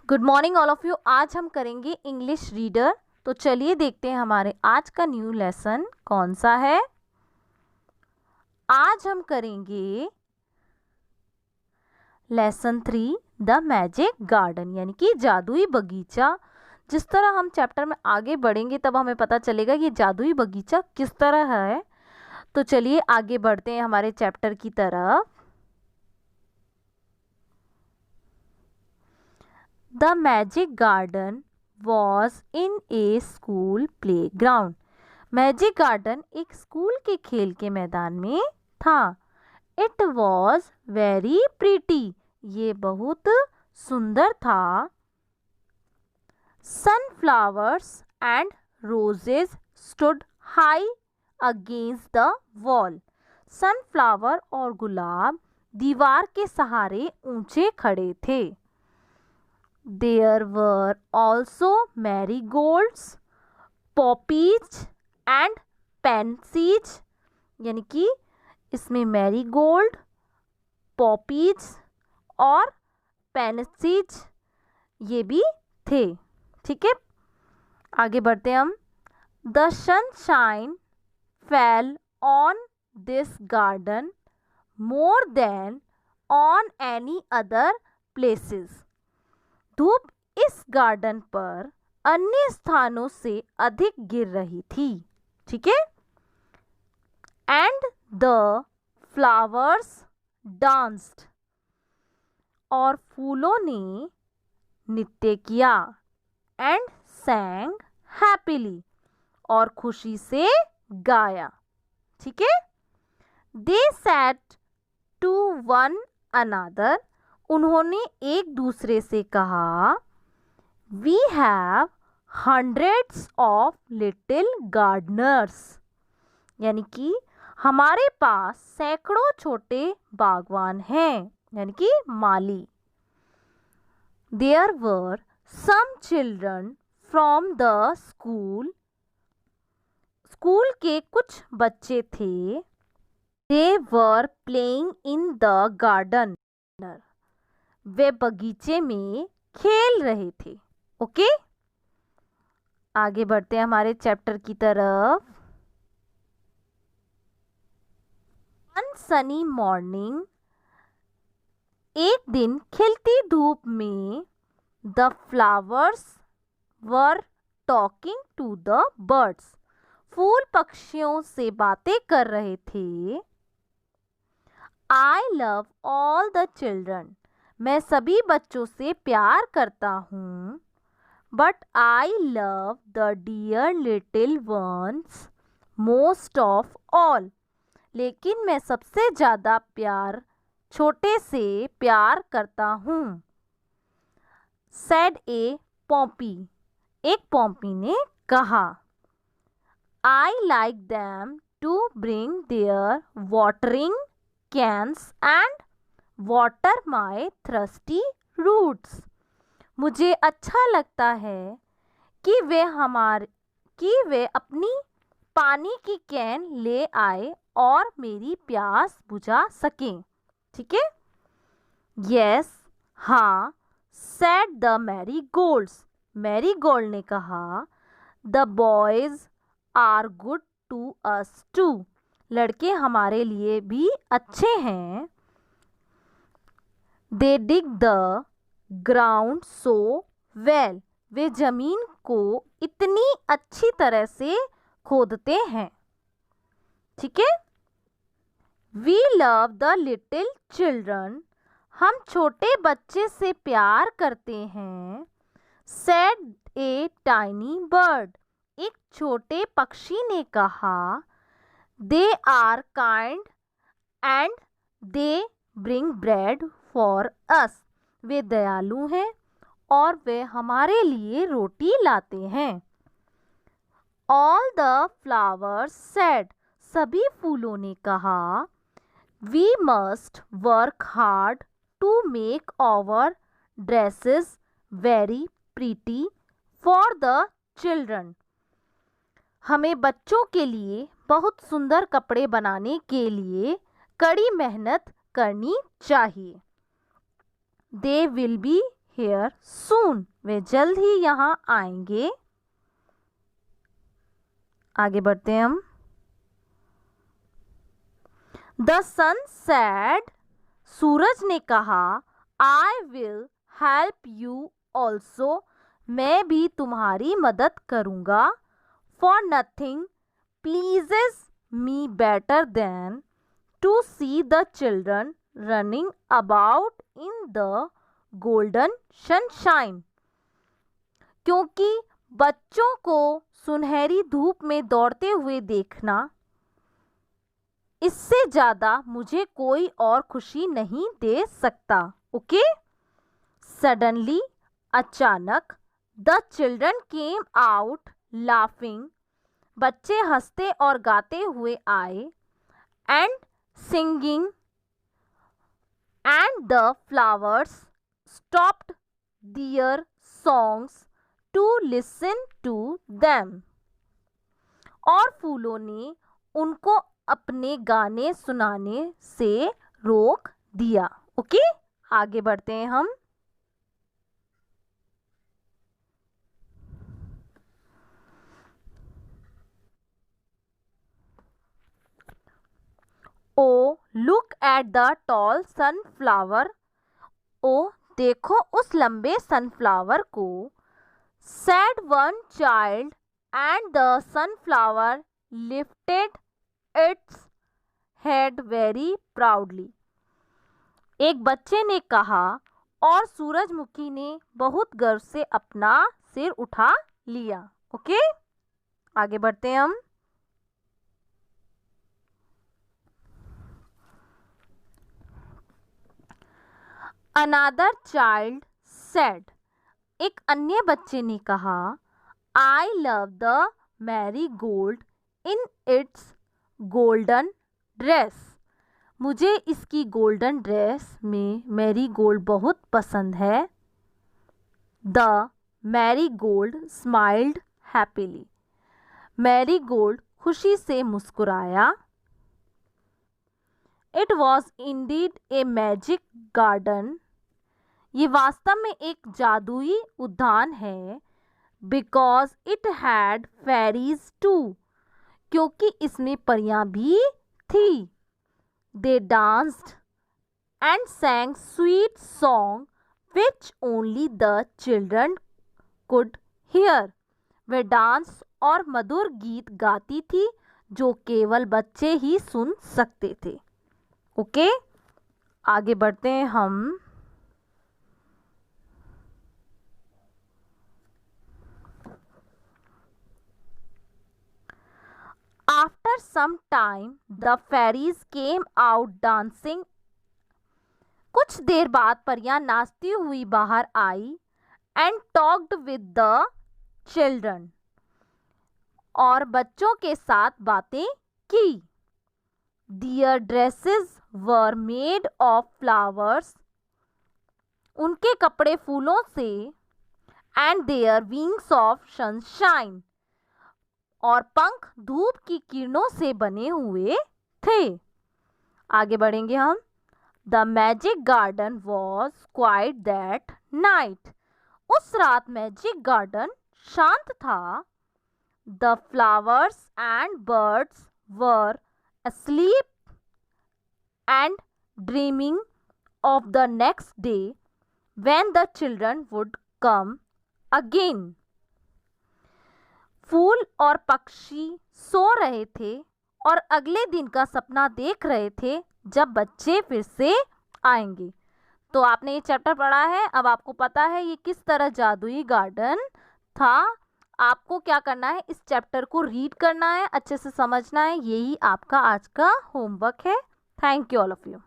Good morning all of you. आज हम करेंगे इंग्लिश रीडर। तो चलिए देखते हैं हमारे आज का न्यू लेसन कौन सा है। आज हम करेंगे लेसन 3 द मैजिक गार्डन यानी कि जादुई बगीचा। जिस तरह हम चैप्टर में आगे बढ़ेंगे तब हमें पता चलेगा कि जादुई बगीचा किस तरह है। तो चलिए आगे बढ़ते हैं हमारे चैप्टर की तरफ। The magic garden was in a school playground. Magic garden एक स्कूल के खेल के मैदान में था। It was very pretty. ये बहुत सुंदर था। Sunflowers and roses stood high against the wall. Sunflower और गुलाब दीवार के सहारे ऊंचे खड़े थे। There were also marigolds, poppies and pansies। यानी कि इसमें मैरीगोल्ड, पॉपीज और पैंसीज ये भी थे। ठीक है, आगे बढ़ते हैं हम। The sunshine fell on this garden more than on any other places। धूप इस गार्डन पर अन्य स्थानों से अधिक गिर रही थी। ठीक है। एंड द फ्लावर्स डांस्ड, और फूलों ने नृत्य किया। एंड सैंग हैप्पीली, और खुशी से गाया। ठीक है। They said to one another, उन्होंने एक दूसरे से कहा, we have hundreds of little gardeners. यानी कि हमारे पास सैकड़ों छोटे बागवान हैं, यानी कि माली। There were some children from the school, school के कुछ बच्चे थे। They were playing in the garden, वे बगीचे में खेल रहे थे। ओके, आगे बढ़ते हैं हमारे चैप्टर की तरफ। वन सनी मॉर्निंग, एक दिन खिलती धूप में, the flowers were talking to the birds, फूल पक्षियों से बातें कर रहे थे। I love all the children, मैं सभी बच्चों से प्यार करता हूँ। But I love the dear little ones most of all, लेकिन मैं सबसे ज़्यादा प्यार छोटे से प्यार करता हूँ। सेड ए पॉम्पी, एक पॉम्पी ने कहा। I like them to bring their watering cans and water my thirsty roots, मुझे अच्छा लगता है कि वे अपनी पानी की कैन ले आए और मेरी प्यास बुझा सकें। ठीक है। यस, हाँ, सेड द मैरीगोल्ड्स, मैरीगोल्ड ने कहा। The boys are good to us too, लड़के हमारे लिए भी अच्छे हैं। They dig the ground so well, वे जमीन को इतनी अच्छी तरह से खोदते हैं। ठीक है। We love the little children, हम छोटे बच्चे से प्यार करते हैं। सेड ए टाइनी बर्ड, एक छोटे पक्षी ने कहा। They are kind and they bring bread for us, वे दयालु हैं और वे हमारे लिए रोटी लाते हैं। ऑल द फ्लावर्स सेड, सभी फूलों ने कहा। We must work hard to make our dresses very pretty for the children, हमें बच्चों के लिए बहुत सुंदर कपड़े बनाने के लिए कड़ी मेहनत करनी चाहिए। They will be here soon. वे जल्द ही यहाँ आएंगे। आगे बढ़ते हैं हम। The sun said, सूरज ने कहा, I will help you also. मैं भी तुम्हारी मदद करूँगा। For nothing pleases me better than to see the children running about in the golden sunshine. क्योंकि बच्चों को सुनहरी धूप में दौड़ते हुए देखना, इससे ज़्यादा मुझे कोई और खुशी नहीं दे सकता। ओके? सडनली, अचानक, the children came out laughing, बच्चे हंसते और गाते हुए आए, and singing, and the flowers stopped their songs to listen to them. और फूलों ने उनको अपने गाने सुनाने से रोक दिया। ओके? आगे बढ़ते हैं हम। Oh look at the tall sunflower. ओ देखो उस लंबे सनफ्लावर को। Said one child, and the sunflower lifted its head very proudly. एक बच्चे ने कहा और सूरजमुखी ने बहुत गर्व से अपना सिर उठा लिया। ओके? आगे बढ़ते हैं हम। Another child said, एक अन्य बच्चे ने कहा, I love the marigold in its golden dress. मुझे इसकी गोल्डन ड्रेस में मैरीगोल्ड बहुत पसंद है। The marigold smiled happily. Marigold खुशी से मुस्कुराया। It was indeed a magic garden. ये वास्तव में एक जादुई उद्यान है। Because it had fairies too. क्योंकि इसमें परियां भी थी। They danced and sang sweet song which only the children could hear. Way dance और मधुर गीत गाती थी जो केवल बच्चे ही सुन सकते थे। ओके? आगे बढ़ते हैं हम। After some time, the fairies came out dancing. कुछ देर बाद परियां नाचती हुई बाहर आई, and talked with the children. और बच्चों के साथ बातें की। Their dresses were made of flowers. उनके कपड़े फूलों से, and their wings of sunshine. और पंख धूप की किरणों से बने हुए थे। आगे बढ़ेंगे हम। The magic garden was quiet that night. उस रात मैजिक गार्डन शांत था। The flowers and birds were asleep and dreaming of the next day when the children would come again. फूल और पक्षी सो रहे थे और अगले दिन का सपना देख रहे थे जब बच्चे फिर से आएंगे। तो आपने ये चैप्टर पढ़ा है, अब आपको पता है ये किस तरह जादुई गार्डन था। आपको क्या करना है, इस चैप्टर को रीड करना है, अच्छे से समझना है, यही आपका आज का होमवर्क है। Thank you all of you.